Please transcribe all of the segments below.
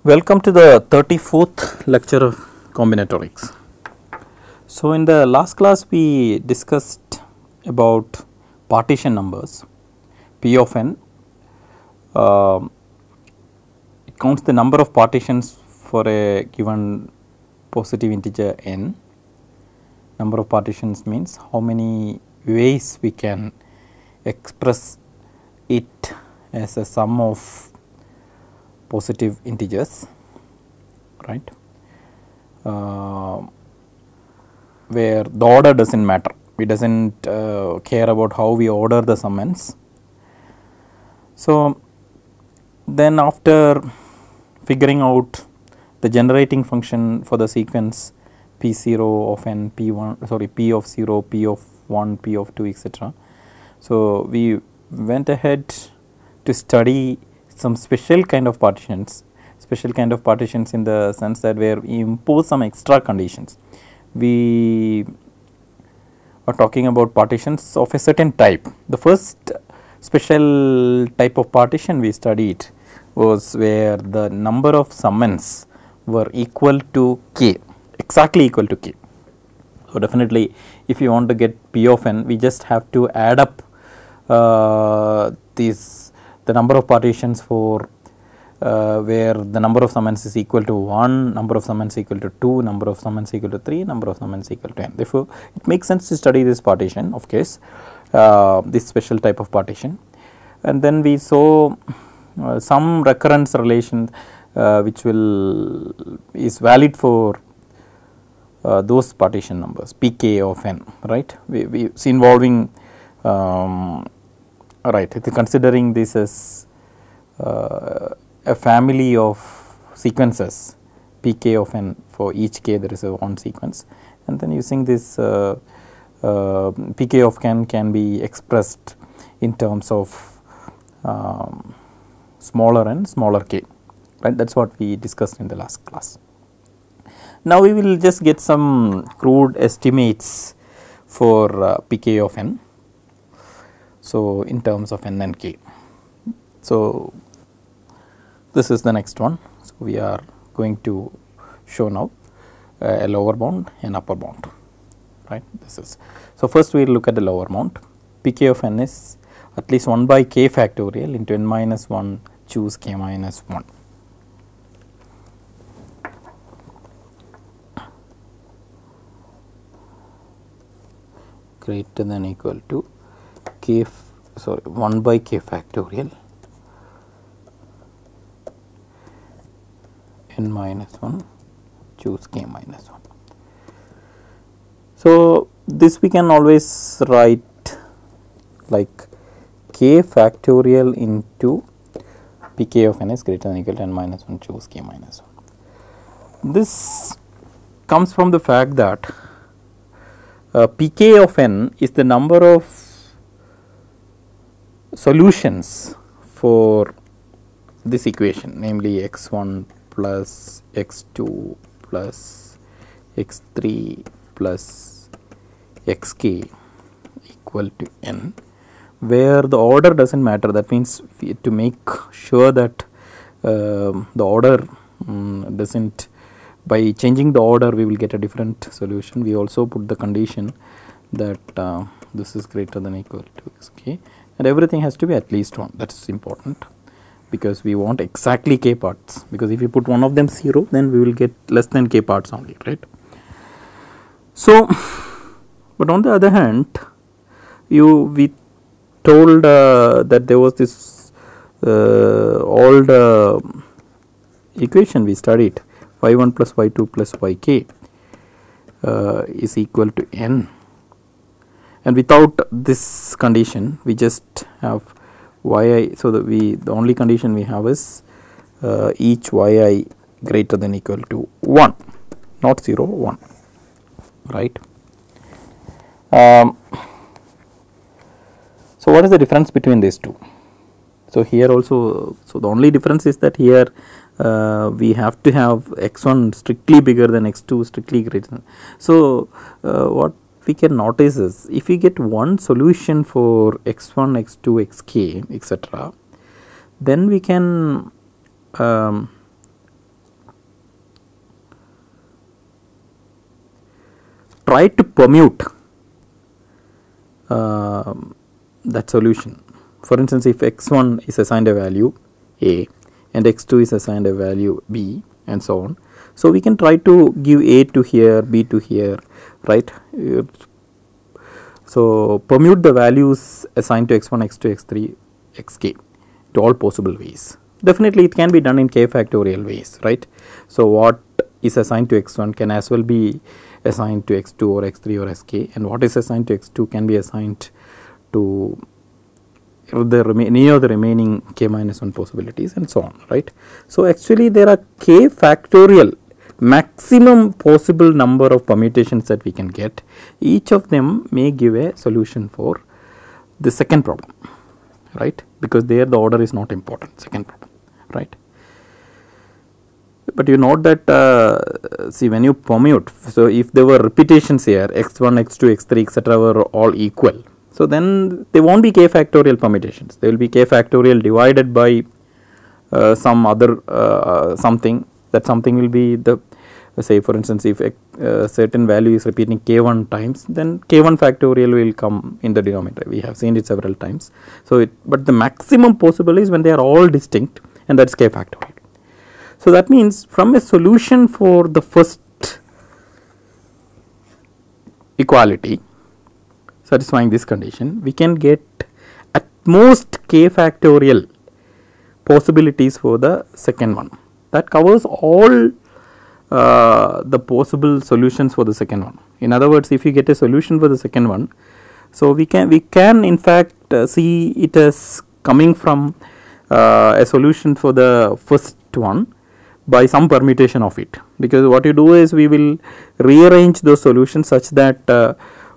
Welcome to the 34th lecture of Combinatorics. So, in the last class we discussed about partition numbers. P of n, it counts the number of partitions for a given positive integer n. Number of partitions means how many ways we can express it as a sum of positive integers, right, where the order does not matter. We does not care about how we order the summands. So, then after figuring out the generating function for the sequence P0 of n, P1 sorry P of 0, P of 1, P of 2, etc. So, we went ahead to study some special kind of partitions in the sense that where we impose some extra conditions. We are talking about partitions of a certain type. The first special type of partition we studied was where the number of summands were equal to k, exactly equal to k. So, definitely if you want to get P of n, we just have to add up the number of partitions for where the number of summands is equal to 1, number of summands equal to 2, number of summands equal to 3, number of summands equal to n. Therefore, it makes sense to study this partition of case, this special type of partition. And then we saw some recurrence relation which is valid for those partition numbers pk of n, right. We see involving right, considering this as a family of sequences pk of n, for each k there is a one sequence, and then using this pk of n can be expressed in terms of smaller n, smaller k, right. That is what we discussed in the last class. Now, we will just get some crude estimates for pk of n. So, in terms of n and k. So, this is the next one. So, we are going to show now a lower bound and upper bound, right. This is, so first we will look at the lower bound. Pk of n is at least 1 by k factorial into n minus 1 choose k minus 1. Greater than equal to k, sorry, 1 by k factorial n minus 1 choose k minus 1. So, this we can always write like k factorial into pk of n is greater than equal to n minus 1 choose k minus 1. This comes from the fact that pk of n is the number of solutions for this equation, namely x1 plus x2 plus x3 plus xk equal to n, where the order does not matter. That means, to make sure that the order does not, by changing the order we will get a different solution. We also put the condition that this is greater than equal to xk, and everything has to be at least 1. That is important, because we want exactly k parts, because if you put one of them 0, then we will get less than k parts only, right. So, but on the other hand, we told that there was this old equation we studied, y1 plus y2 plus yk is equal to n, and without this condition we just have yi. So, the only condition we have is each yi greater than equal to 1, not 0, 1, right. So, what is the difference between these two? So, here also, so the only difference is that here we have to have x1 strictly bigger than x2 strictly greater than. So, what we can notice is, if we get one solution for x1, x2, xk, etc., then we can try to permute that solution. For instance, if x1 is assigned a value a and x2 is assigned a value b and so on. So, we can try to give a to here, b to here, right. So, permute the values assigned to x1, x2, x3, xk to all possible ways. Definitely it can be done in k factorial ways, right. So, what is assigned to x1 can as well be assigned to x2 or x3 or sk, and what is assigned to x2 can be assigned to any of the remaining k minus 1 possibilities and so on, right. So, actually there are k factorial maximum possible number of permutations that we can get. Each of them may give a solution for the second problem, right, because there the order is not important, second problem, right. But you note that see, when you permute, so if there were repetitions here x1, x2, x3 etc. were all equal, so then they won't be k factorial permutations, they will be k factorial divided by some other something. That something will be the, say for instance, if a certain value is repeating k1 times, then k1 factorial will come in the denominator. We have seen it several times. So, but the maximum possible is when they are all distinct, and that is k factorial. So, that means from a solution for the first equality satisfying this condition, we can get at most k factorial possibilities for the second one. That covers all the possible solutions for the second one. In other words, if you get a solution for the second one, so we can in fact see it as coming from a solution for the first one by some permutation of it, because what you do is we will rearrange those solutions such that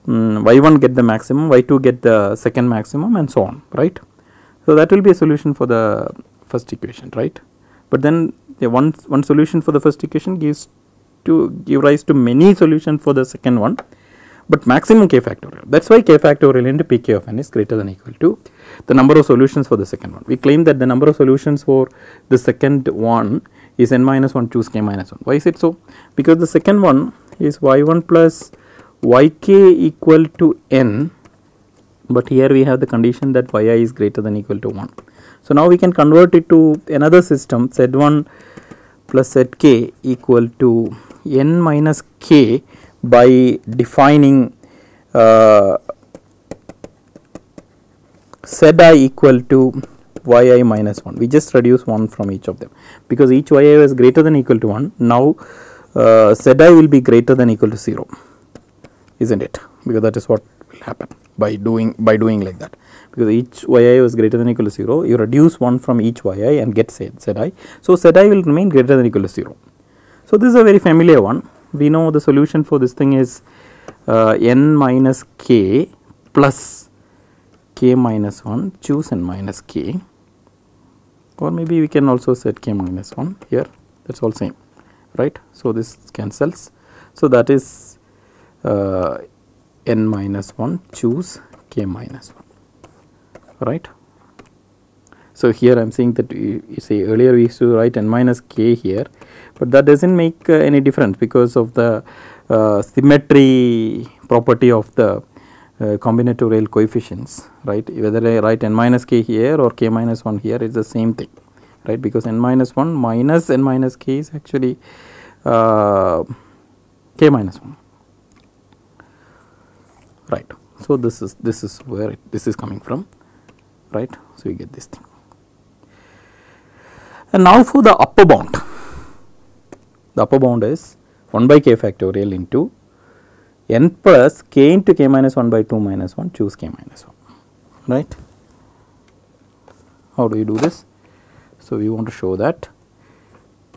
y1 get the maximum, y2 get the second maximum and so on, right. So, that will be a solution for the first equation, right. But then the one solution for the first equation give rise to many solutions for the second one, but maximum k factorial. That is why k factorial into pk of n is greater than or equal to the number of solutions for the second one. We claim that the number of solutions for the second one is n minus 1 choose k minus 1. Why is it so? Because the second one is y1 plus yk equal to n, but here we have the condition that yi is greater than or equal to 1. So, now we can convert it to another system, z1 plus zk equal to n minus k by defining zi equal to yi minus 1. We just reduce 1 from each of them, because each yi is greater than or equal to 1. Now, zi will be greater than or equal to 0, is not it, because that is what will happen by doing like that, because each yi is greater than or equal to 0, you reduce 1 from each yi and get zi. So, zi will remain greater than or equal to 0. So, this is a very familiar one. We know the solution for this thing is n minus k plus k minus 1, choose n minus k, or maybe we can also set k minus 1 here, that is all same, right. So, this cancels. So, that is n minus 1 choose k minus 1, right. So, here I am saying that you say earlier we used to write n minus k here, but that does not make any difference because of the symmetry property of the combinatorial coefficients, right. Whether I write n minus k here or k minus 1 here, it is the same thing, right, because n minus 1 minus n minus k is actually k minus 1, right. So, this is where this is coming from, right. So, you get this thing. And now for the upper bound, the upper bound is 1 by k factorial into n plus k into k minus 1 by 2 minus 1 choose k minus 1, right. How do you do this? So, we want to show that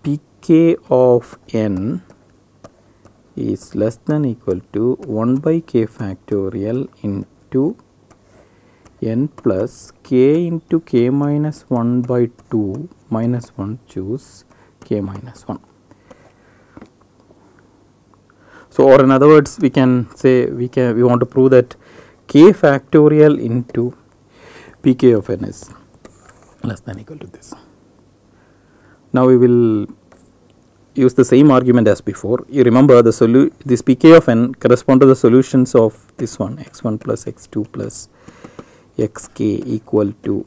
pk of n is less than or equal to 1 by k factorial into n plus k into k minus 1 by 2 minus 1 choose k minus 1. So, or in other words, we can say we want to prove that k factorial into pk of n is less than or equal to this. Now, we will use the same argument as before. You remember this pk of n correspond to the solutions of this one, x1 plus x2 plus xk equal to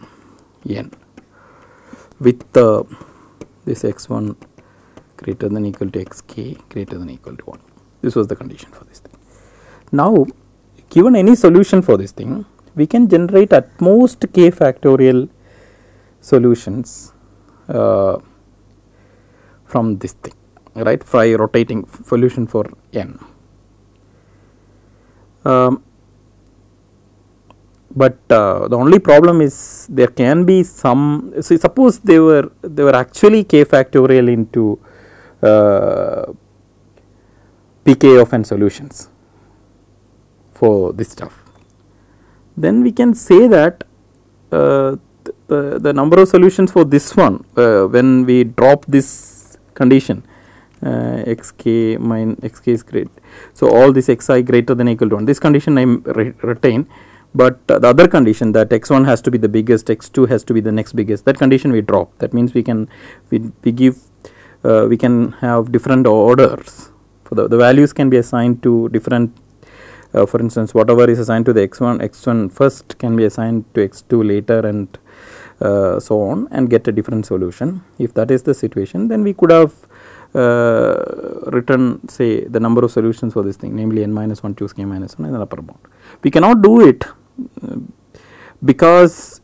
n, with this x1 greater than equal to xk greater than equal to 1. This was the condition for this thing. Now, given any solution for this thing, we can generate at most k factorial solutions from this thing, right, by rotating solution for n. But the only problem is there can be some, so suppose they were actually k factorial into pk of n solutions for this stuff, then we can say that the number of solutions for this one, when we drop this condition xk minus xk is great, so all this xi greater than equal to 1, this condition I retain, but the other condition that x1 has to be the biggest, x2 has to be the next biggest, that condition we drop. That means we can we can have different orders for the values can be assigned to different, for instance, whatever is assigned to the x1 first can be assigned to x2 later, and so on, and get a different solution. If that is the situation, then we could have written, say, the number of solutions for this thing, namely n minus 1 choose k minus 1 in the upper bound. We cannot do it because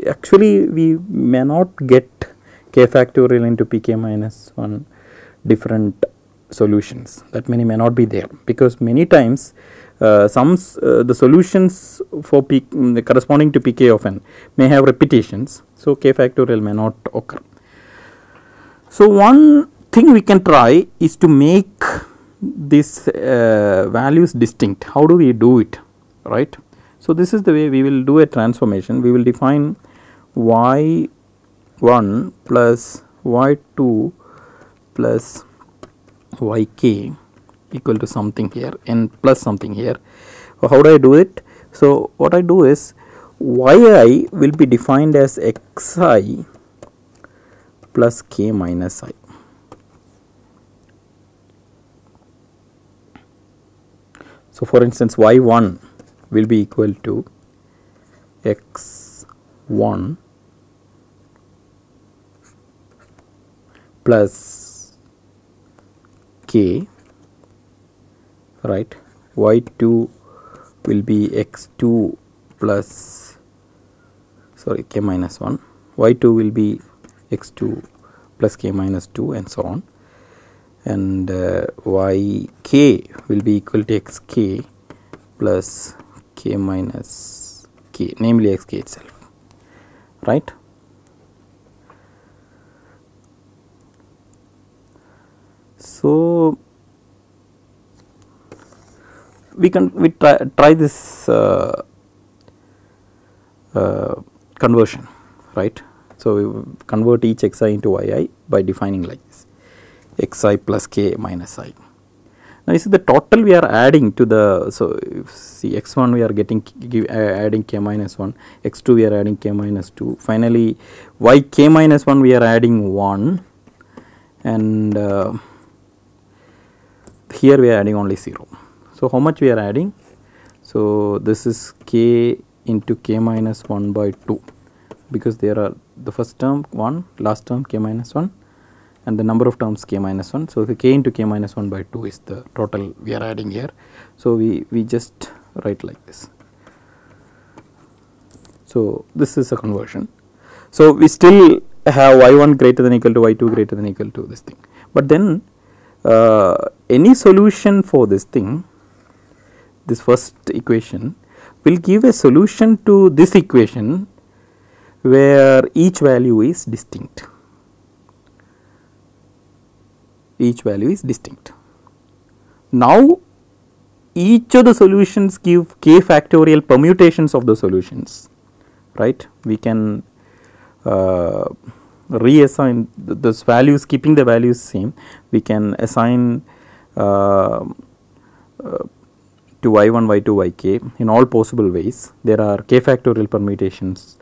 actually we may not get k factorial into pk minus 1 different solutions. That many may not be there, because many times the solutions for corresponding to pk of n may have repetitions, so k factorial may not occur. So one thing we can try is to make these values distinct. How do we do it, right? So this is the way we will do a transformation. We will define y1 plus y2 plus yk equal to something here, n plus something here. How do I do it? So what I do is yi will be defined as xi plus k minus I. So for instance, y1 will be equal to x1 plus k, right, y2 will be x2 plus, sorry, k minus 1, y2 will be x2 plus k minus 2, and so on, and yk will be equal to xk plus k minus k, namely xk itself, right. So we try this conversion, right. So we convert each xi into yi by defining like this, xi plus k minus I. Now you see the total we are adding to the, so if see x1 we are getting adding k minus 1, x2 we are adding k minus 2, finally yk minus 1 we are adding 1, and here we are adding only 0. So how much we are adding? So this is k into k minus 1 by 2, because there are the first term 1, last term k minus 1, and the number of terms k minus 1. So the k into k minus 1 by 2 is the total we are adding here. So we just write like this. So this is a conversion. So we still have y1 greater than equal to y2 greater than equal to this thing, but then any solution for this thing, this first equation, will give a solution to this equation where each value is distinct. Each value is distinct. Now each of the solutions give k factorial permutations of the solutions, right. We can reassign those values, keeping the values same. We can assign to y1, y2, yk in all possible ways. There are k factorial permutations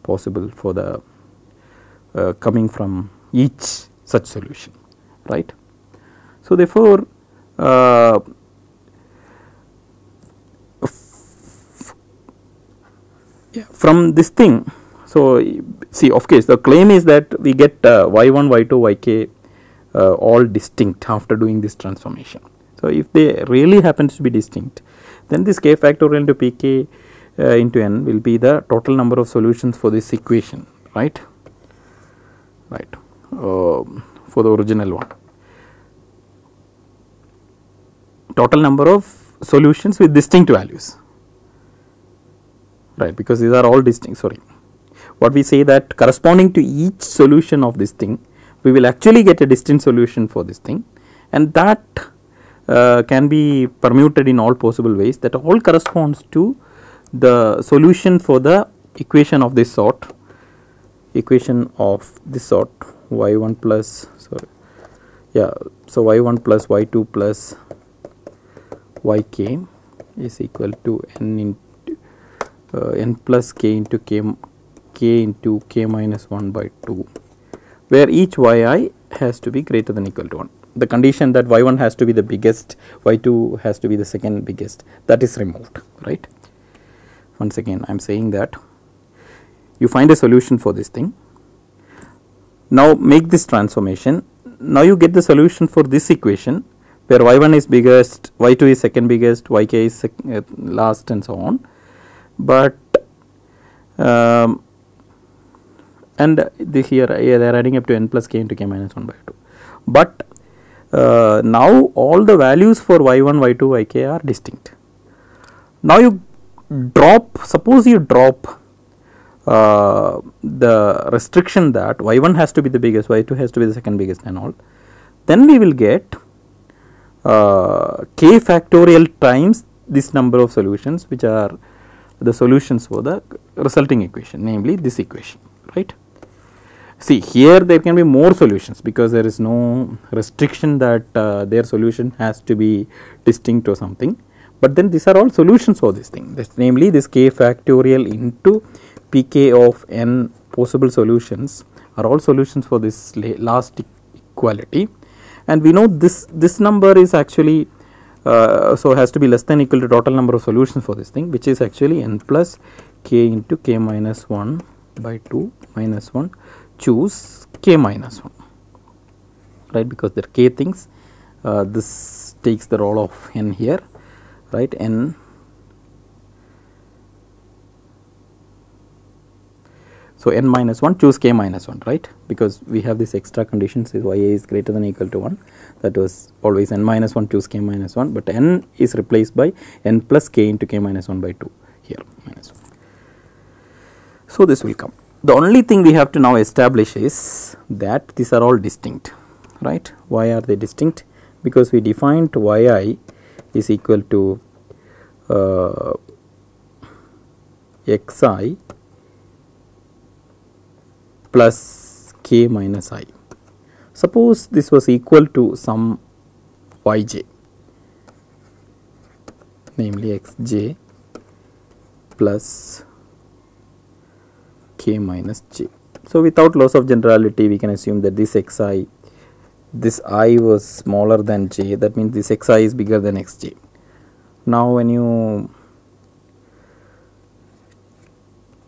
possible for the coming from each such solution, right. So, therefore, from this thing, so see, of course the claim is that we get y1, y2, yk all distinct after doing this transformation. So, if they really happens to be distinct, then this k factorial into pk into n will be the total number of solutions for this equation, right, for the original one. Total number of solutions with distinct values, right, because these are all distinct. Sorry, what we say that corresponding to each solution of this thing, we will actually get a distinct solution for this thing, and that can be permuted in all possible ways. That all corresponds to the solution for the equation of this sort, y1 plus, sorry, yeah, so y1 plus y2 plus yk is equal to n into n plus k into k into k minus 1 by 2, where each yi has to be greater than or equal to 1. The condition that y1 has to be the biggest, y2 has to be the second biggest, that is removed, right. Once again I am saying that you find a solution for this thing. Now make this transformation. Now you get the solution for this equation, where y1 is biggest, y2 is second biggest, yk is last, and so on. But and here they are adding up to n plus k into k minus 1 by 2. But now all the values for y1, y2, yk are distinct. Now you drop, suppose you drop the restriction that y1 has to be the biggest, y2 has to be the second biggest and all, then we will get k factorial times this number of solutions, which are the solutions for the resulting equation, namely this equation, right. See, here there can be more solutions because there is no restriction that their solution has to be distinct or something, but then these are all solutions for this thing, that's namely this k factorial into pk of n possible solutions are all solutions for this last equality. And we know this number is actually so has to be less than or equal to total number of solutions for this thing, which is actually n plus k into k minus 1 by 2 minus 1, choose k minus 1, right, because there are k things. This takes the role of n here, right, n. So, n minus 1, choose k minus 1, right, because we have this extra condition says y is greater than or equal to 1, that was always n minus 1, choose k minus 1, but n is replaced by n plus k into k minus 1 by 2 here minus 1. So, this will come. The only thing we have to now establish is that these are all distinct, right. Why are they distinct? Because we defined yi is equal to xi plus k minus I. Suppose this was equal to some yj, namely xj plus k minus j. So, without loss of generality we can assume that this xi, this I was smaller than j, that means this xi is bigger than xj. Now, when you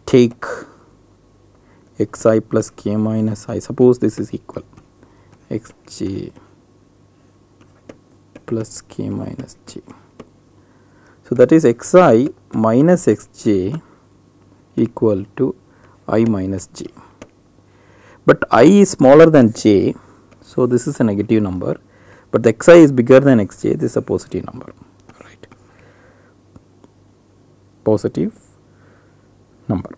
take xi plus k minus I, suppose this is equal xj plus k minus j. So, that is xi minus xj equal to I minus j, but I is smaller than j. So, this is a negative number, but the xi is bigger than xj, this is a positive number, right, positive number.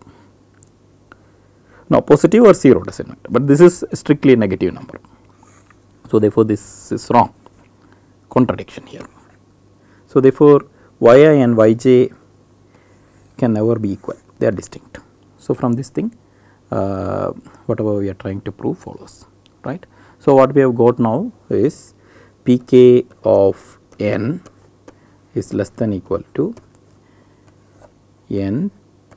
Now, positive or 0 does not matter, but this is strictly a negative number. So, therefore, this is wrong, contradiction here. So, therefore, yi and yj can never be equal, they are distinct. So, from this thing whatever we are trying to prove follows, right. So, what we have got now is pk of n is less than or equal to n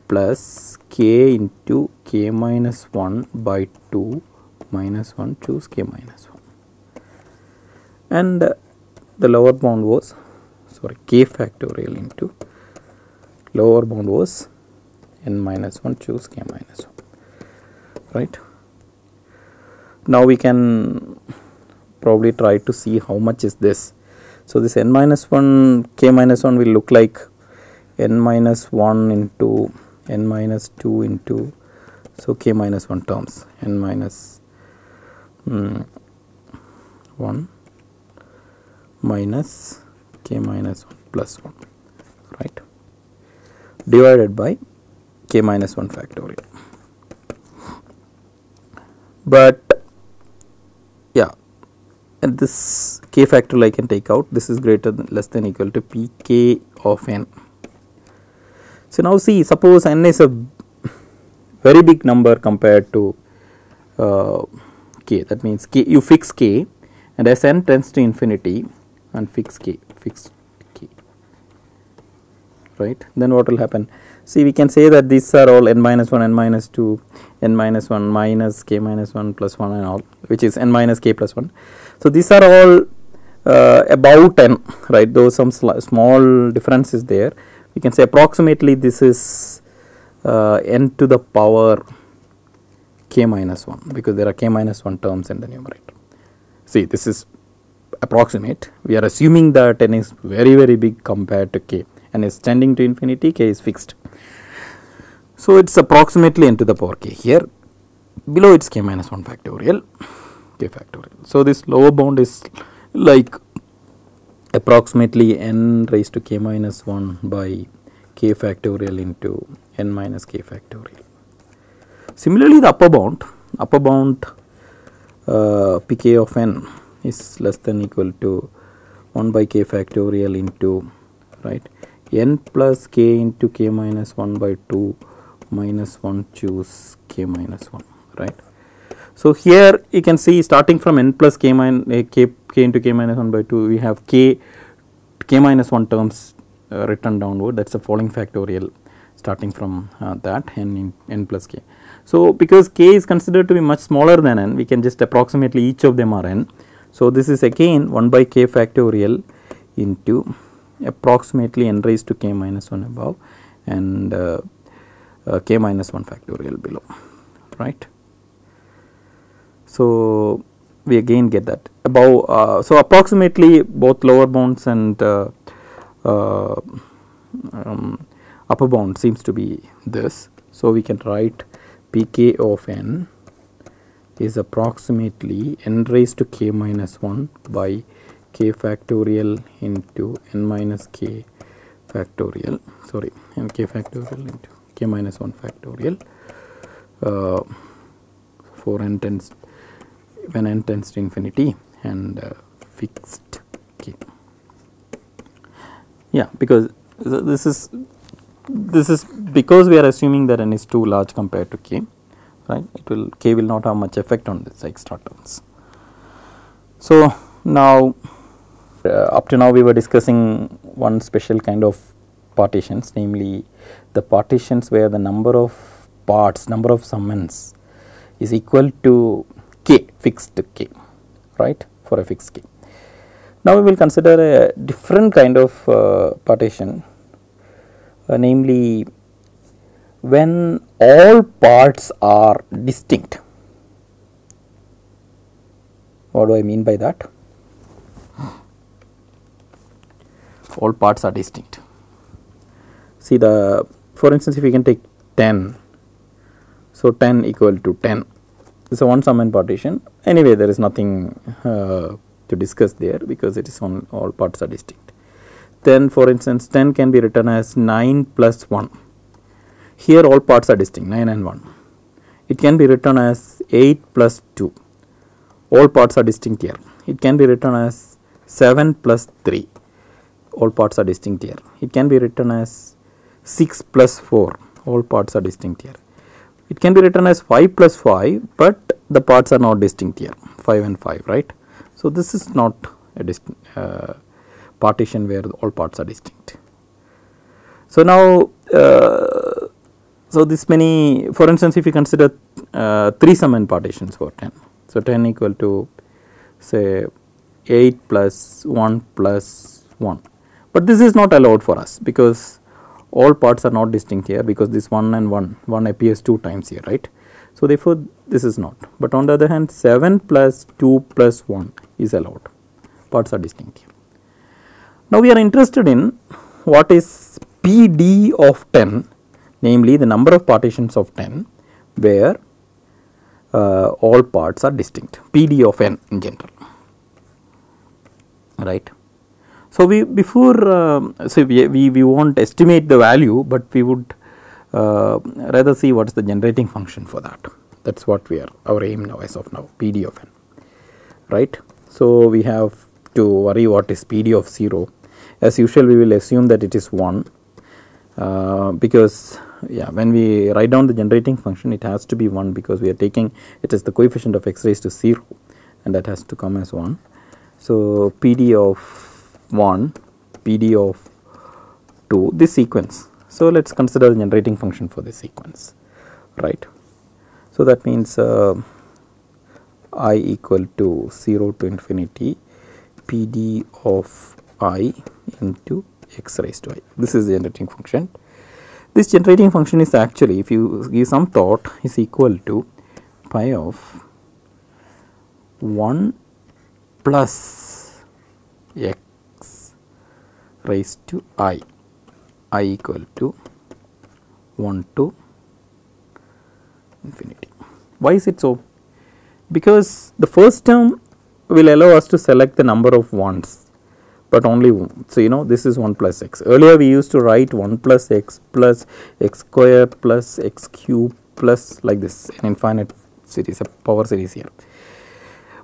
plus k into k minus 1 by 2 minus 1, choose k minus 1, and the lower bound was k factorial into lower bound was n minus 1, choose k minus 1, right. Now we can probably try to see how much is this. So this n minus 1 k minus 1 will look like n minus 1 into n minus 2 into, so k minus 1 terms, n minus 1 minus k minus 1 plus 1, right, divided by k minus 1 factorial. But yeah, and this k factorial I can take out, this is greater than less than equal to pk of n. So now see, suppose n is a very big number compared to k, that means k, you fix k, and as n tends to infinity and fix k, right, then what will happen? See, we can say that these are all n minus 1, n minus 2, n minus 1 minus k minus 1 plus 1 and all, which is n minus k plus 1. So these are all about n, right, though some small difference is there. We can say approximately this is n to the power k minus 1, because there are k minus 1 terms in the numerator. See, this is approximate, we are assuming that n is very big compared to k, and is tending to infinity, k is fixed. So it is approximately n to the power k. Here below it is k minus 1 factorial, k factorial. So this lower bound is like approximately n raised to k minus 1 by k factorial into n minus k factorial. Similarly, the upper bound pk of n is less than equal to 1 by k factorial into, right, n plus k into k minus 1 by 2 minus 1, choose k minus 1, right. So here you can see, starting from n plus k into k minus 1 by 2, we have k minus 1 terms written downward, that is a falling factorial starting from that n plus k. So because k is considered to be much smaller than n, we can just approximately each of them are n. So this is again 1 by k factorial into approximately n raised to k minus 1 above and k minus 1 factorial below, right. So we again get that above, so approximately both lower bounds and upper bound seems to be this. So we can write pk of n is approximately n raised to k minus 1 by k factorial into n minus k factorial, and k factorial into k minus 1 factorial for n tends, when n tends to infinity, and fixed k. Yeah, because this is because we are assuming that n is too large compared to k, right, k will not have much effect on this extra terms. So now up to now we were discussing one special kind of partitions, namely the partitions where the number of parts, number of summands is equal to k, fixed k, right, for a fixed k. Now we will consider a different kind of partition, namely when all parts are distinct. What do I mean by that? All parts are distinct. See, for instance, if we can take 10, so 10 equal to 10, it's a one summand partition. Anyway, there is nothing to discuss there because it is on all parts are distinct. Then for instance 10 can be written as 9 plus 1. Here all parts are distinct, 9 and 1. It can be written as 8 plus 2. All parts are distinct here. It can be written as 7 plus 3. All parts are distinct here. It can be written as 6 plus 4. All parts are distinct here. It can be written as 5 plus 5, but the parts are not distinct here, 5 and 5, right. So this is not a partition where all parts are distinct. So now so this many, for instance, if you consider 3 summand partitions for 10, so 10 equal to say 8 plus 1 plus 1, but this is not allowed for us because all parts are not distinct here, because this 1 and 1 appears 2 times here, right. So therefore this is not, but on the other hand 7 plus 2 plus 1 is allowed, parts are distinct here. Now we are interested in what is PD of 10, namely the number of partitions of 10 where all parts are distinct, PD of n in general, right. So we won't estimate the value, but we would rather see what is the generating function for that. That is what our aim now, as of now, PD of n, right. So we have to worry what is PD of 0. As usual, we will assume that it is 1, because when we write down the generating function, it has to be 1, because we are taking it as the coefficient of x raised to 0, and that has to come as 1. So PD of 1, PD of 2, this sequence. So let us consider the generating function for this sequence, right. So that means I equal to 0 to infinity PD of I into x raised to I. This is the generating function. This generating function is actually, if you give some thought, is equal to pi of 1 plus x raised to I equal to 1 to infinity. Why is it so? Because the first term will allow us to select the number of ones, but only one. So this is 1 plus x. Earlier we used to write 1 plus x square plus x cube plus like this, an infinite series, a power series here.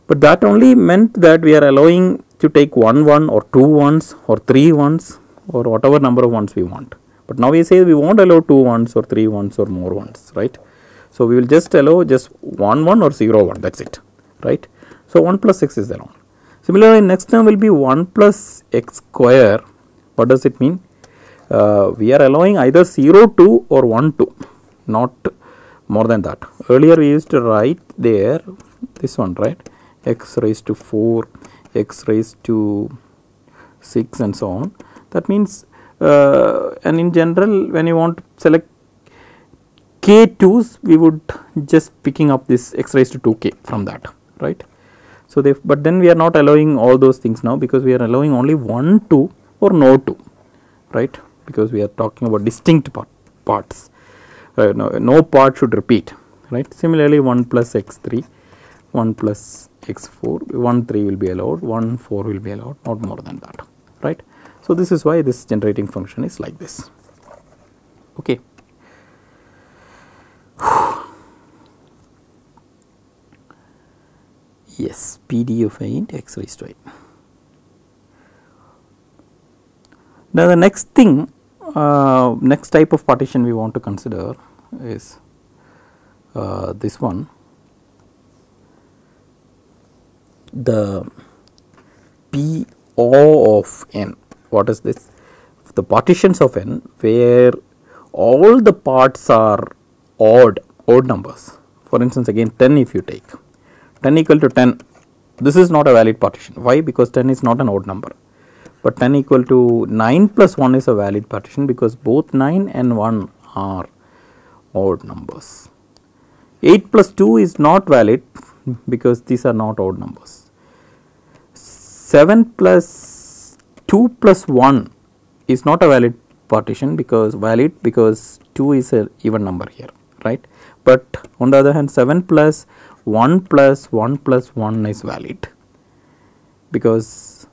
But that only meant that we are allowing to take 1 1 or 2 ones or 3 ones or whatever number of ones we want. But now we say we won't allow 2 ones or 3 ones or more ones, right. So we will just allow just 1 1 or 0 1, that is it, right. So 1 plus x is allowed. Similarly, next term will be 1 plus x square. What does it mean? We are allowing either 0 2 or 1 2, not more than that. Earlier we used to write there this one, right, x raised to 4, x raised to 6 and so on. That means and in general, when you want to select k2s, we would just picking up this x raised to 2k from that, right. So but then we are not allowing all those things now, because we are allowing only 1 2 or no 2, right, because we are talking about distinct parts. No part should repeat, right. Similarly, 1 plus x3, 1 plus x4, 1 3 will be allowed, 1 4 will be allowed, not more than that, right. So this is why this generating function is like this, okay. Yes, PD of I into x raised to I. Now the next thing, next type of partition we want to consider is this one, the PO of n. What is this? The partitions of n where all the parts are odd numbers. For instance, again 10, if you take 10 equal to 10, this is not a valid partition. Why? Because 10 is not an odd number. But 10 equal to 9 plus 1 is a valid partition, because both 9 and 1 are odd numbers. 8 plus 2 is not valid, because these are not odd numbers. 7 plus 2 plus 1 is not a valid partition, because 2 is an even number here, right. But on the other hand, 7 plus 1 plus 1 plus 1 is valid, because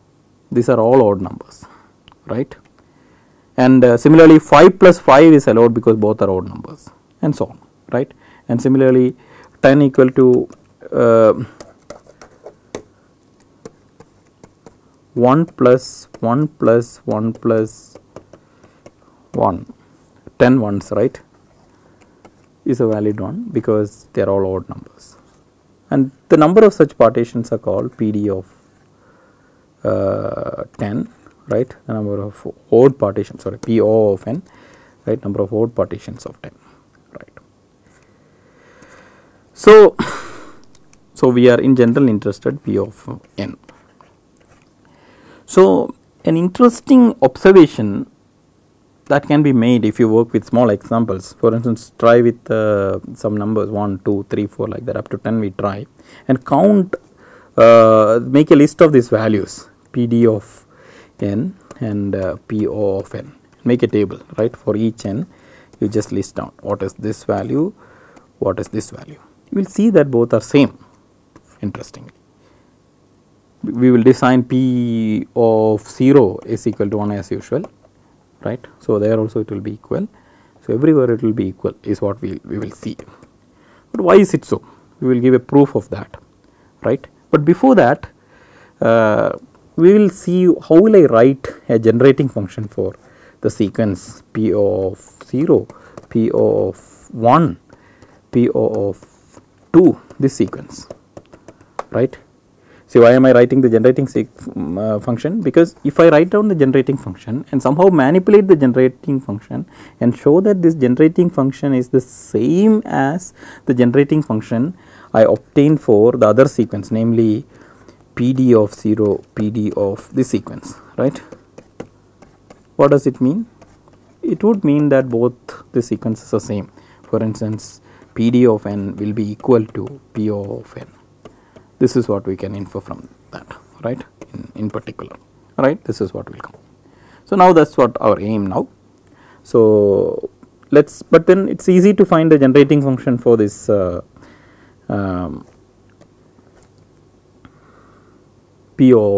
these are all odd numbers, right. And similarly 5 plus 5 is allowed, because both are odd numbers, and so on, right. And similarly 10 equal to 1 plus 1 plus 1 plus 1, 10 ones, right, is a valid one, because they are all odd numbers. And the number of such partitions are called PD of 10, right, the number of odd partitions, sorry, PO of n, right, number of odd partitions of 10, right. So we are in general interested P of n, So an interesting observation that can be made if you work with small examples, for instance try with some numbers 1, 2, 3, 4 like that up to 10 we try and count, make a list of these values PD of n and PO of n, make a table, right? For each n you just list down what is this value, what is this value. You will see that both are same. Interestingly, we will define P of 0 is equal to 1 as usual, right? So there also it will be equal. So everywhere it will be equal is what we will see. But why is it so? We will give a proof of that, right? But before that, we will see how will I write a generating function for the sequence P of 0, P of 1, P of 2, this sequence, right? So why am I writing the generating function? Because if I write down the generating function and somehow manipulate the generating function and show that this generating function is the same as the generating function I obtained for the other sequence, namely PD of 0, PD of this sequence, right? What does it mean? It would mean that both the sequences are same. For instance, PD of n will be equal to PO of n. This is what we can infer from that, right? In particular, right? This is what will come. So now that's what our aim now. So let's, but then it's easy to find the generating function for this PO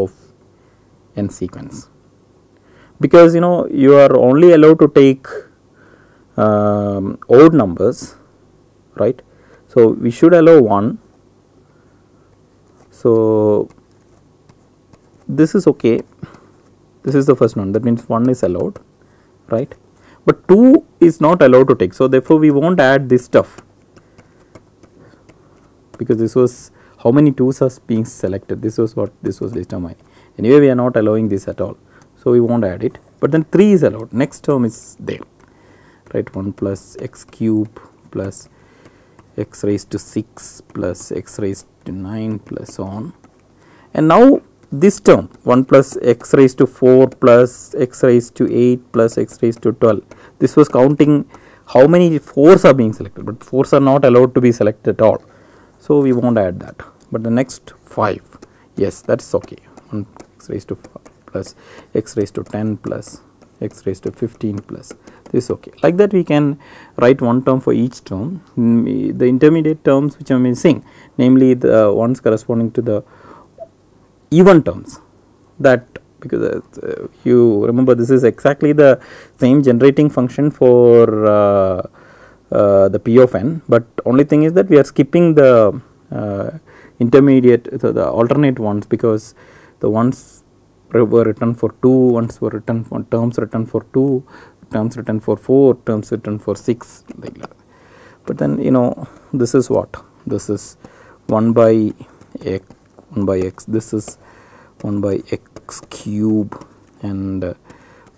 of n sequence, because you know you are only allowed to take odd numbers, right? So we should allow 1. So this is okay, this is the first one, that means 1 is allowed, right? But 2 is not allowed to take, so therefore we won't add this stuff, because this was how many 2's are being selected, this was what this was determined. Anyway we are not allowing this at all, so we won't add it. But then 3 is allowed, next term is there, right? 1 plus x cube plus x raised to 6 plus x raised to 9 plus so on. And now this term 1 plus x raised to 4 plus x raised to 8 plus x raised to 12, this was counting how many 4's are being selected, but 4's are not allowed to be selected at all, so we won't add that. But the next 5, yes, that is okay. 1 x raised to 4 plus x raised to 10 plus x raised to 15 plus this, okay. Like that we can write one term for each term. The intermediate terms which are missing, namely the ones corresponding to the even terms, that because you remember this is exactly the same generating function for the P of n, but only thing is that we are skipping the intermediate, so the alternate ones, because the ones were written for 2, ones were written for terms written for 2, terms written for 4, terms written for 6, like that. But then you know this is what, this is 1 by x, this is 1 by x cube and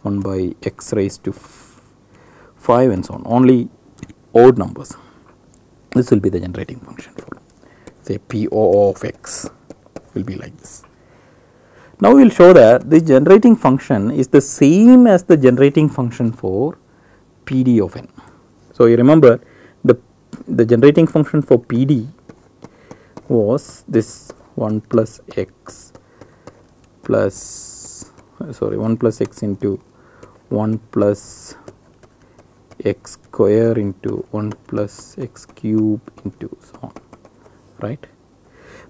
1 by x raised to 5 and so on, only odd numbers. This will be the generating function for say PO of x will be like this. Now we will show that the generating function is the same as the generating function for PD of n. So you remember the generating function for PD was this 1 plus x plus 1 plus x into 1 plus x square into 1 plus x cube into so on, right?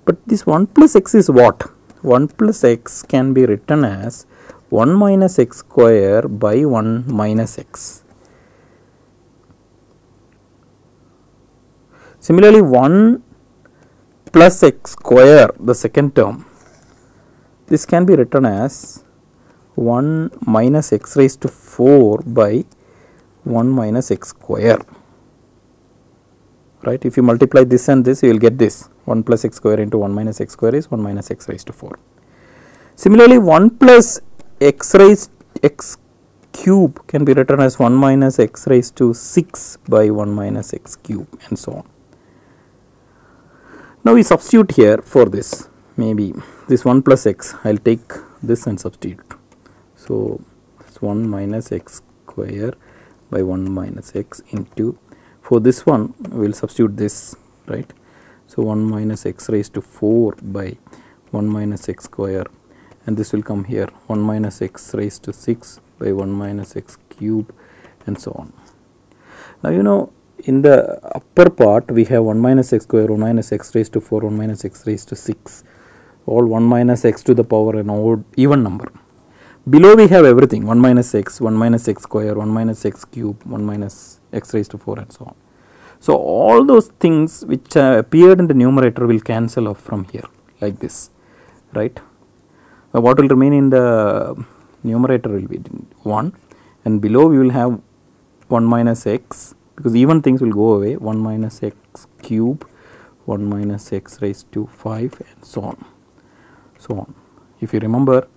But this 1 plus x is what? 1 plus x can be written as 1 minus x square by 1 minus x. Similarly, 1 plus x square, the second term, this can be written as 1 minus x raised to 4 by 1 minus x square, right? If you multiply this and this, you will get this 1 plus x square into 1 minus x square is 1 minus x raised to 4. Similarly, 1 plus x raised x cube can be written as 1 minus x raised to 6 by 1 minus x cube and so on. Now we substitute here for this, maybe this 1 plus x, I will take this and substitute. So it's 1 minus x square by 1 minus x into, for this one we will substitute this, right. So 1 minus x raised to 4 by 1 minus x square, and this will come here 1 minus x raised to 6 by 1 minus x cube, and so on. Now you know, in the upper part we have 1 minus x square, 1 minus x raised to 4, 1 minus x raised to 6, all 1 minus x to the power an odd even number. Below we have everything 1 minus x, 1 minus x square, 1 minus x cube, 1 minus x raised to 4, and so on. So all those things which appeared in the numerator will cancel off from here like this, right. What will remain in the numerator will be 1, and below we will have 1 minus x, because even things will go away, 1 minus x cube, 1 minus x raised to 5, and so on, so on. If you remember,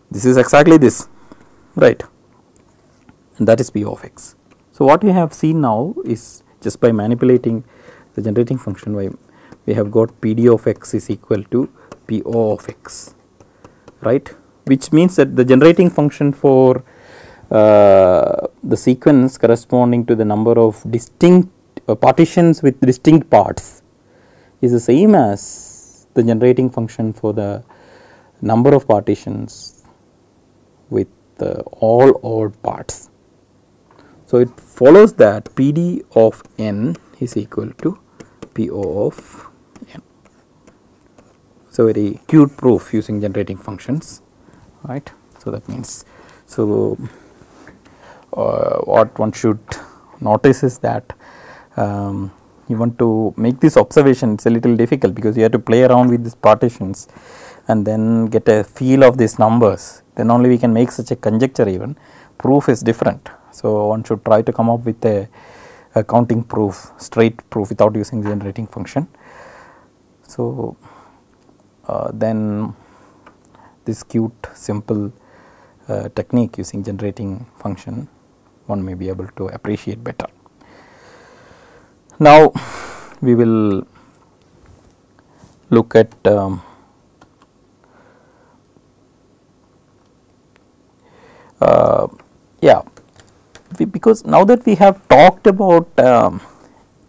this is exactly this, right, and that is p of x. So what we have seen now is, just by manipulating the generating function, we have got PD of x is equal to PO of x, right, which means that the generating function for the sequence corresponding to the number of distinct partitions with distinct parts is the same as the generating function for the number of partitions with all odd parts. So it follows that PD of n is equal to PO of n. So very cute proof using generating functions, right. So that means, so what one should notice is that even to make this observation, it's a little difficult, because you have to play around with these partitions and then get a feel of these numbers, then only we can make such a conjecture. Even proof is different. So one should try to come up with a counting proof, straight proof, without using the generating function. So then this cute simple technique using generating function, one may be able to appreciate better. Now we will look at because now that we have talked about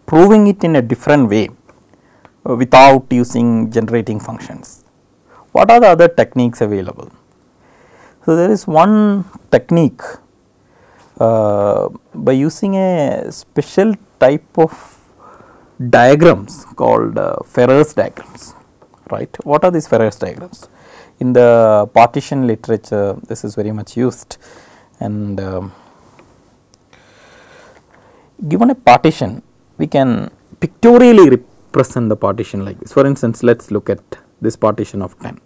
proving it in a different way without using generating functions, what are the other techniques available? So there is one technique by using a special type of diagrams called Ferrer's diagrams, right. What are these Ferrer's diagrams? In the partition literature this is very much used, and given a partition we can pictorially represent the partition like this. For instance, let us look at this partition of 10,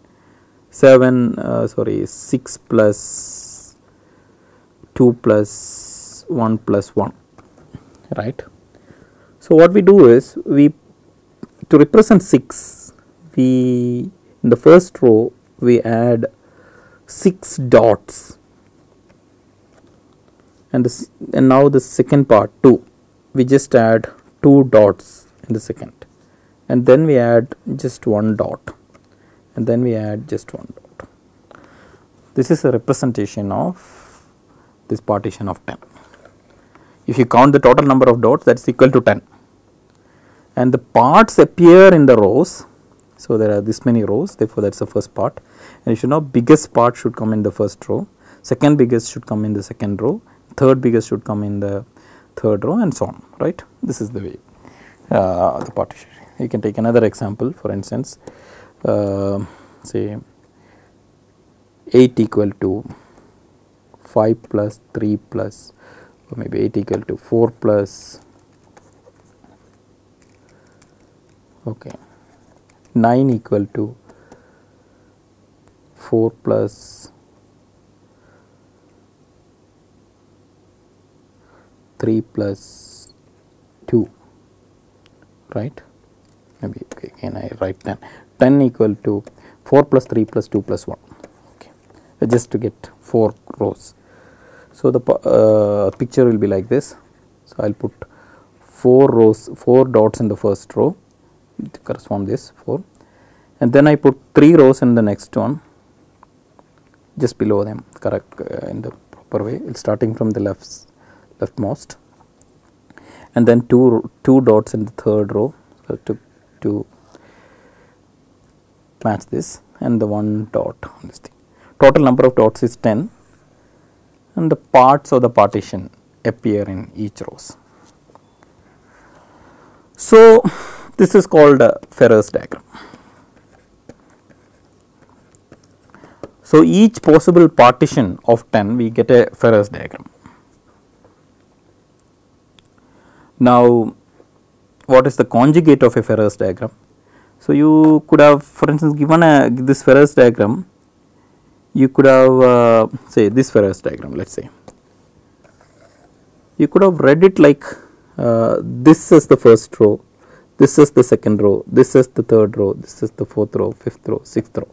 6 plus 2 plus 1 plus 1, right. So what we do is, we to represent 6, we in the first row we add 6 dots, and now the second part 2, we just add 2 dots in the second, and then we add just 1 dot, and then we add just 1 dot. This is a representation of this partition of 10. If you count the total number of dots, that is equal to 10, and the parts appear in the rows. So there are this many rows, therefore that is the first part, and you should know biggest part should come in the first row, second biggest should come in the second row, third biggest should come in the third row, and so on, right. This is the way the partition. You can take another example, for instance, say 8 equal to 5 plus 3 plus, or maybe 8 equal to 4 plus, okay, 9 equal to 4 plus 3 plus 2, right. Maybe again I write 10. 10 equal to 4 plus 3 plus 2 plus 1, okay, just to get 4 rows. So the picture will be like this. So I will put 4 rows, 4 dots in the first row to correspond this 4, and then I put 3 rows in the next one, just below them, correct, in the proper way, starting from the leftmost, and then two dots in the third row to match this, and the one dot on this thing. Total number of dots is 10, and the parts of the partition appear in each rows. So this is called a Ferrer's diagram. So each possible partition of 10, we get a Ferrer's diagram. Now what is the conjugate of a Ferrer's diagram? So you could have, for instance, given this Ferrer's diagram, you could have say this Ferrer's diagram, let us say. You could have read it like this is the first row, this is the second row, this is the third row, this is the fourth row, fifth row, sixth row.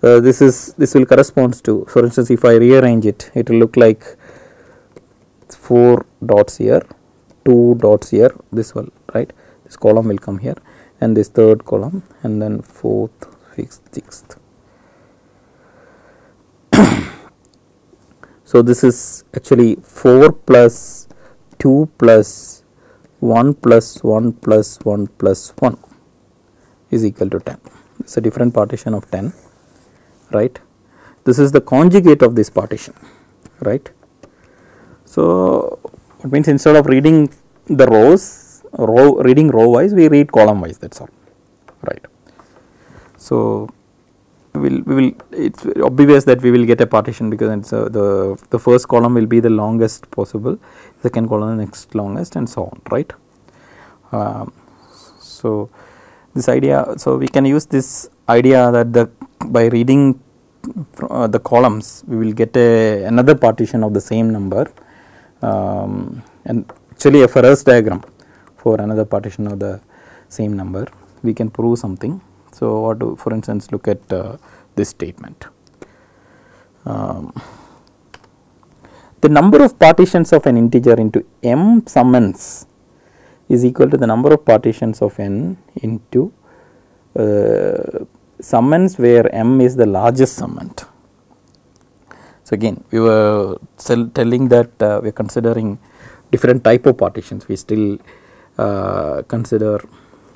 This will correspond to, for instance, if I rearrange it, it will look like 4 dots here, 2 dots here, this one, right, this column will come here, and this third column, and then fourth, fifth, sixth. So this is actually 4 plus 2 plus 1 plus 1 plus 1 plus 1 is equal to 10. It is a different partition of 10, right. This is the conjugate of this partition, right. So it means instead of reading the reading row wise, we read column wise, that is all, right. So we will it's obvious that we will get a partition, because it's the first column will be the longest possible, second column the next longest, and so on, right. So this idea, so we can use this idea that by reading the columns, we will get another partition of the same number, and actually a Ferrer's diagram for another partition of the same number. We can prove something. So what do, for instance, look at this statement. The number of partitions of an integer into m summons is equal to the number of partitions of n into summons where m is the largest summand. So again, we were telling that we are considering different type of partitions. We still consider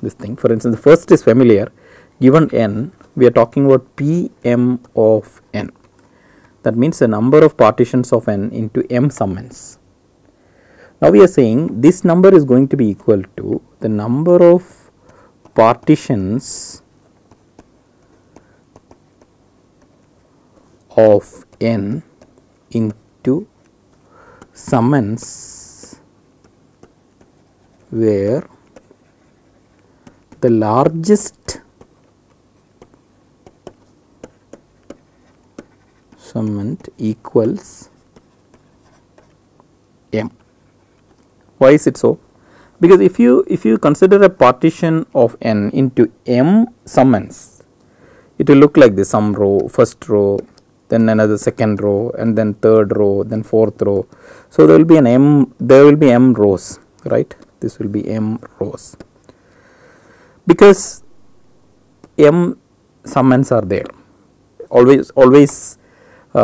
this thing. For instance, the first is familiar. Given n, we are talking about Pm of n. That means the number of partitions of n into m summons. Now we are saying this number is going to be equal to the number of partitions of n into summons where the largest summand equals m. Why is it so? Because if you consider a partition of n into m summands, it will look like this: some row, first row, then another second row, and then third row, then fourth row. So there will be m rows, right? This will be m rows, because m summands are there. Always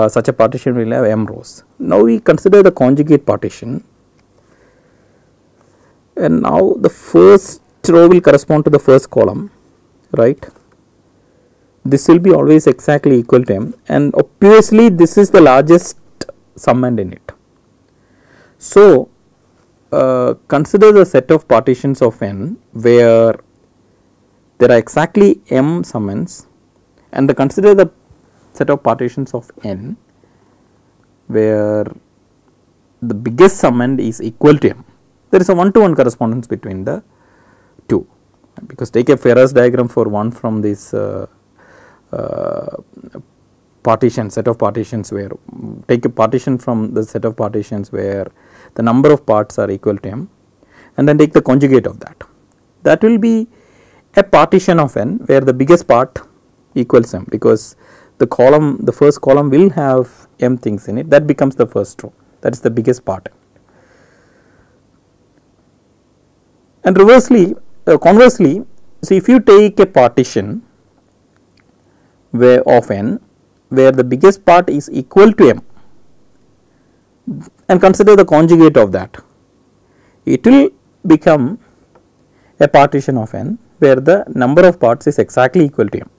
such a partition will have m rows. Now we consider the conjugate partition, and now the first row will correspond to the first column, right? This will be always exactly equal to m, and obviously this is the largest summand in it. So consider the set of partitions of n where there are exactly m summands, and consider the set of partitions of n where the biggest summand is equal to m. There is a one-to-one correspondence between the two, because take a Ferrer's diagram for one from this partition, set of partitions, where take a partition from the set of partitions where the number of parts are equal to m, and then take the conjugate of that. That will be a partition of n where the biggest part equals m, because the first column will have m things in it. That becomes the first row. That is the biggest part. And conversely, so if you take a partition where of n where the biggest part is equal to m, and consider the conjugate of that, it will become a partition of n where the number of parts is exactly equal to m,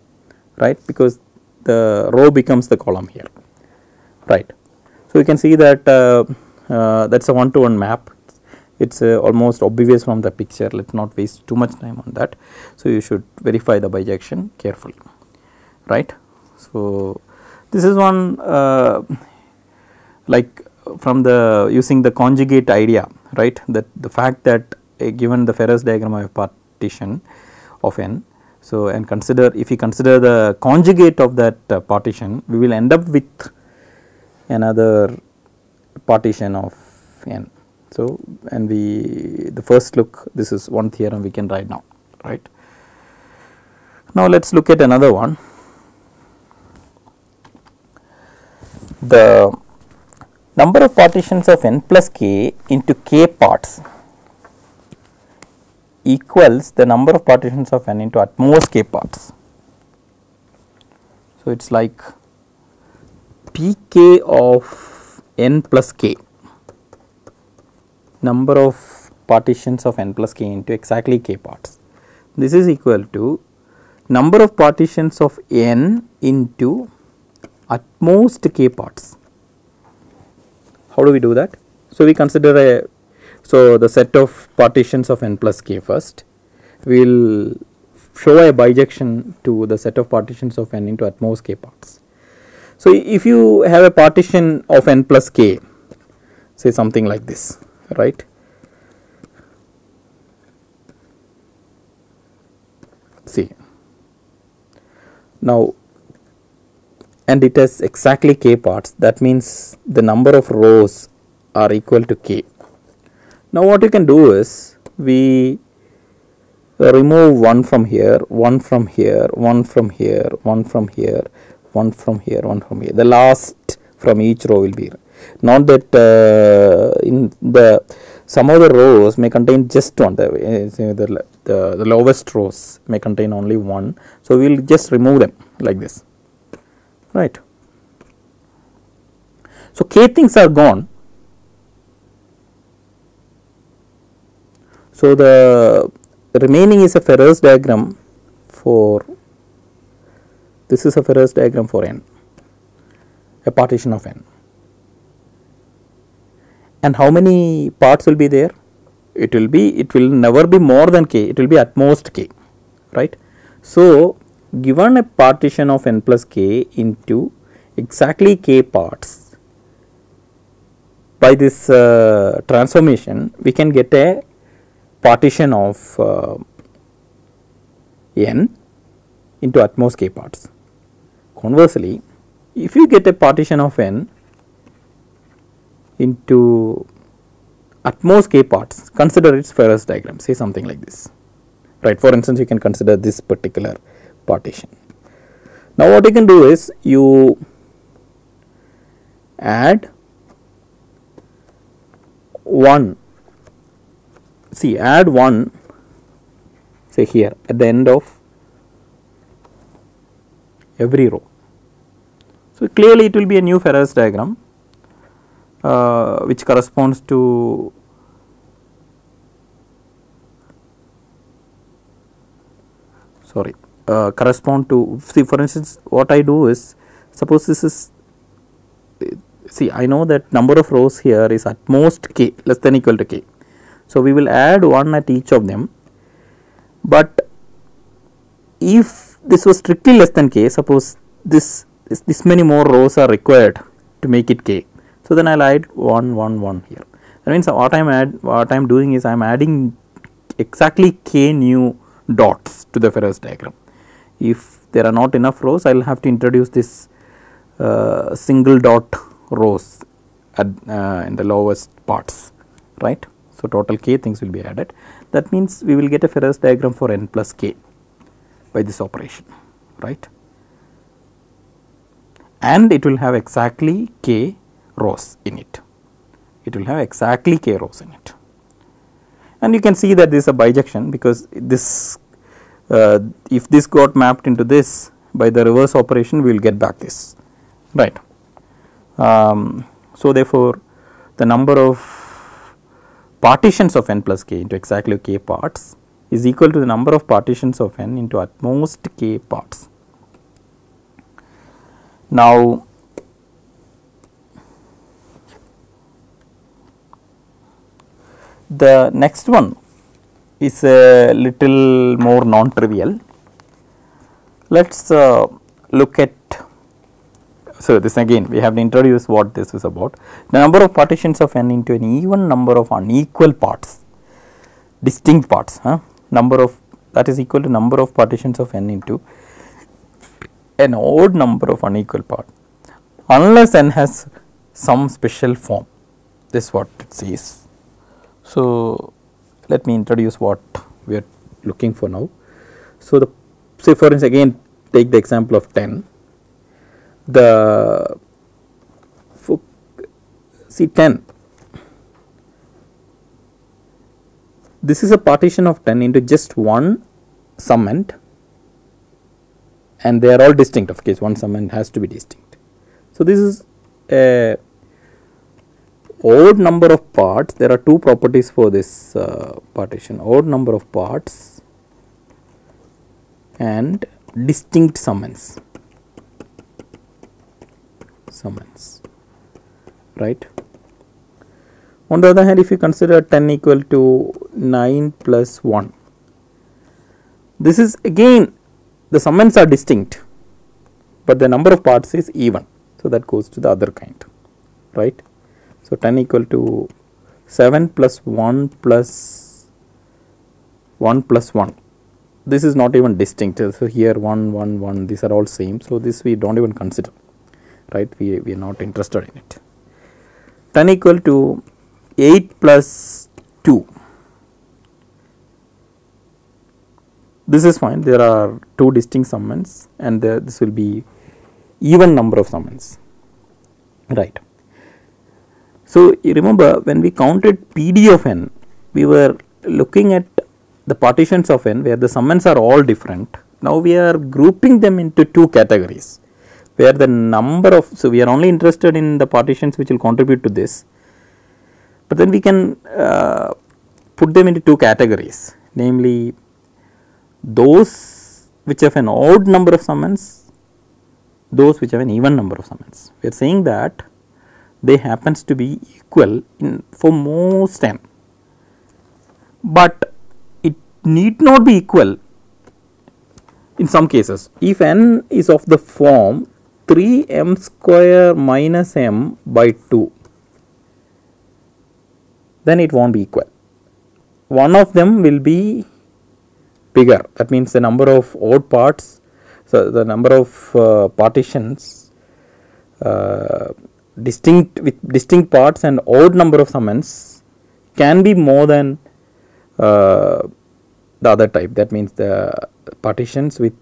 right, because the row becomes the column here, right. So, you can see that that is a one to one map. It is almost obvious from the picture, let us not waste too much time on that. So, you should verify the bijection carefully, right. So, this is one like from the using the conjugate idea, right, that the fact that given the Ferrous diagram of a partition of n. So, and consider, if we consider the conjugate of that partition, we will end up with another partition of n. So, and the first look, this is one theorem we can write now, right. Now, let us look at another one. The number of partitions of n plus k into k parts equals the number of partitions of n into at most k parts. So, it is like pk of n plus k, number of partitions of n plus k into exactly k parts. This is equal to number of partitions of n into at most k parts. How do we do that? So, we consider the set of partitions of n plus k first. We will show a bijection to the set of partitions of n into at most k parts. So, if you have a partition of n plus k, say something like this, right. See, now, and it has exactly k parts, that means the number of rows are equal to k. Now, what you can do is we remove one from here, one from here, one from here, one from here, one from here, one from here. The last from each row will be, not that in the some of the rows may contain just one, the lowest rows may contain only one. So, we will just remove them like this, right. So, k things are gone. So, the remaining is a Ferrous diagram for, this is a Ferrous diagram for n, a partition of n. And how many parts will be there? It will never be more than k, it will be at most k, right. So, given a partition of n plus k into exactly k parts, by this transformation we can get a partition of n into at most k parts. Conversely, if you get a partition of n into at most k parts, consider its Ferrous diagram, say something like this, right. For instance, you can consider this particular partition. Now, what you can do is you add 1, see, add 1 say here at the end of every row. So, clearly it will be a new Ferrous diagram which corresponds to correspond to, see, for instance, what I do is, suppose this is, see, I know that number of rows here is at most k, less than equal to k. So, we will add 1 at each of them, but if this was strictly less than k, suppose this many more rows are required to make it k. So, then I will add 1 1 1 here. That means what I am doing is I am adding exactly k new dots to the Ferrous diagram. If there are not enough rows, I will have to introduce this single dot rows at in the lowest parts, right. So, total k things will be added. That means we will get a Ferrous diagram for n plus k by this operation, right, and it will have exactly k rows in it. It will have exactly k rows in it, and you can see that this is a bijection, because this if this got mapped into this, by the reverse operation we will get back this, right. So therefore, the number of partitions of n plus k into exactly k parts is equal to the number of partitions of n into at most k parts. Now, the next one is a little more non-trivial. Let us look at, so this again we have to introduce what this is about. The number of partitions of n into an even number of unequal parts, distinct parts, number of, that is equal to number of partitions of n into an odd number of unequal parts, unless n has some special form. This is what it says. So, let me introduce what we are looking for now. So, the, say for instance again take the example of 10. The, see 10, this is a partition of 10 into just one summand, and they are all distinct. Of course, one summand has to be distinct. So, this is a odd number of parts. There are two properties for this partition: odd number of parts and distinct summands, right. On the other hand, if you consider 10 equal to 9 plus 1, this is again the summands are distinct, but the number of parts is even. So, that goes to the other kind, right. So, 10 equal to 7 plus 1 plus 1 plus 1. This is not even distinct. So, here 1, 1, 1, these are all same. So, this we do not even consider, right, we are not interested in it. 10 equal to 8 plus 2. This is fine. There are two distinct summands, and this will be even number of summands, right. So, you remember when we counted PD of n, we were looking at the partitions of n where the summands are all different. Now, we are grouping them into two categories, where the number of, so we are only interested in the partitions which will contribute to this, but then we can put them into two categories, namely those which have an odd number of summands, those which have an even number of summands. We are saying that they happens to be equal in for most n, but it need not be equal in some cases. If n is of the form 3m square minus m by 2, then it will not be equal. One of them will be bigger, that means the number of odd parts, so the number of partitions distinct with distinct parts and odd number of summands can be more than the other type, that means the partitions with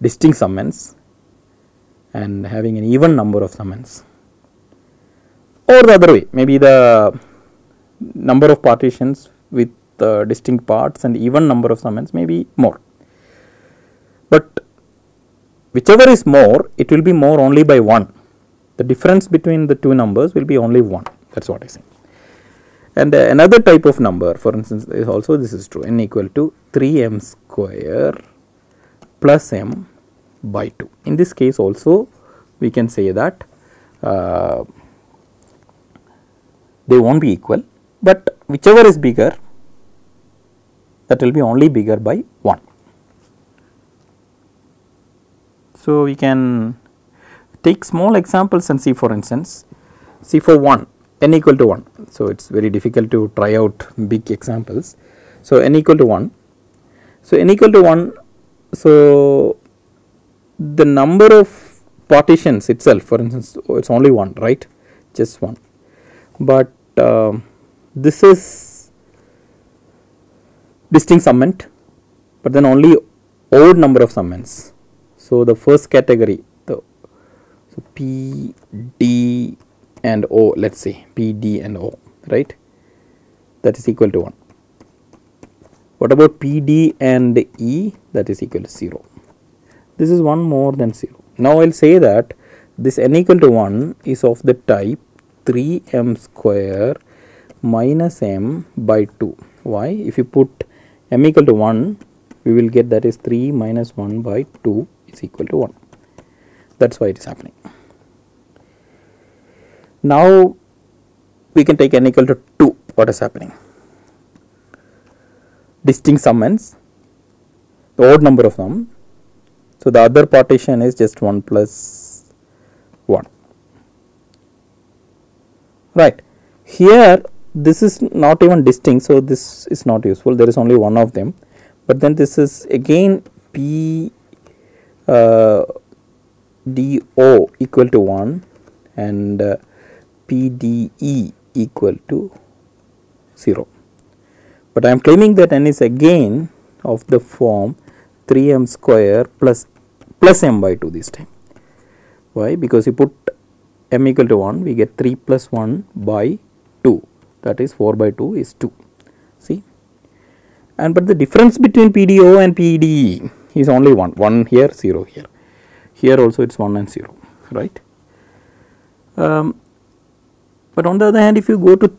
distinct summands and having an even number of summands, or the other way, maybe the number of partitions with distinct parts and even number of summands may be more, but whichever is more, it will be more only by 1. The difference between the two numbers will be only 1, that is what I say. And another type of number, for instance, is also this is true, n equal to 3m square plus m by 2. In this case also we can say that they will not be equal, but whichever is bigger, that will be only bigger by 1. So, we can take small examples and see, for instance, see for 1 n equal to 1. So, it is very difficult to try out big examples. So, n equal to 1. So, n equal to 1. So, the number of partitions itself, for instance, it is only 1, right, just 1, but this is distinct summand, but then only odd number of summands. So, the first category, so P, D and O, let us say P, D and O, right, that is equal to 1. What about P, D and E? That is equal to 0. This is 1 more than 0. Now, I will say that this n equal to 1 is of the type 3m square minus m by 2. Why? If you put m equal to 1, we will get that is 3 minus 1 by 2 is equal to 1. That's why it is happening. Now we can take n equal to 2. What is happening? Distinct summands, the odd number of them. So the other partition is just 1 plus 1. Right. Here this is not even distinct, so this is not useful. There is only one of them. But then this is again P DO equal to 1 and PDE equal to 0. But I am claiming that n is again of the form 3m square plus m by 2 this time. Why? Because you put m equal to 1, we get 3 plus 1 by 2, that is 4 by 2 is 2. See? And but the difference between PDO and PDE is only 1, 1 here, 0 here. Here also it is 1 and 0, right? But on the other hand, if you go to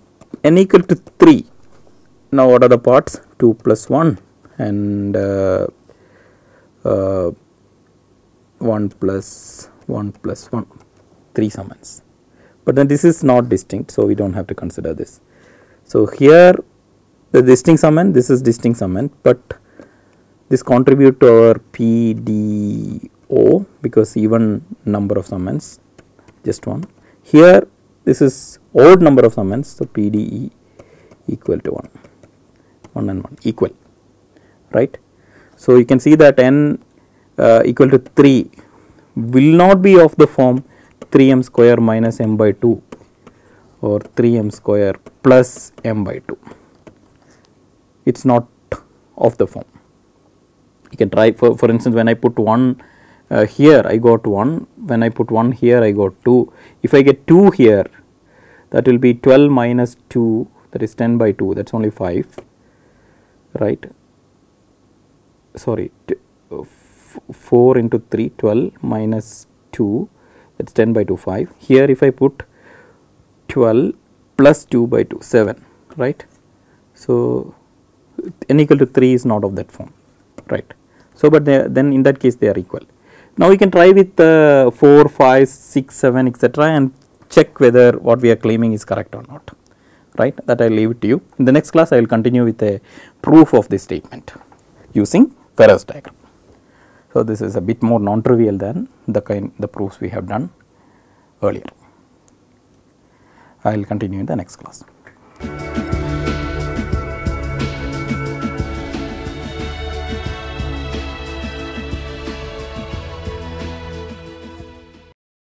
n equal to 3, now what are the parts? 2 plus 1 and 1 plus 1, 3 summands. But then this is not distinct, so we don't have to consider this. So here the distinct summand, this is distinct summand, but this contribute to our PDO because even number of summands, just 1. Here this is odd number of summands, so PDE equal to 1. 1 and 1 equal, right? So you can see that n equal to 3 will not be of the form 3m square minus m by 2 or 3m square plus m by 2. It is not of the form. You can try, for instance, when I put 1 here I got 1, when I put 1 here I got 2. If I get 2 here, that will be 12 minus 2, that is 10 by 2, that is only 5, right? Sorry, 4 into 3, 12 minus 2, that is 10 by 2, 5. Here if I put 12 plus 2 by 2, 7, right? So n equal to 3 is not of that form, right? So but then in that case they are equal. Now we can try with 4, 5, 6, 7, etc. and check whether what we are claiming is correct or not, right? That I will leave it to you. In the next class I will continue with a proof of this statement using Ferrer's diagram. So this is a bit more non-trivial than the proofs we have done earlier. I will continue in the next class.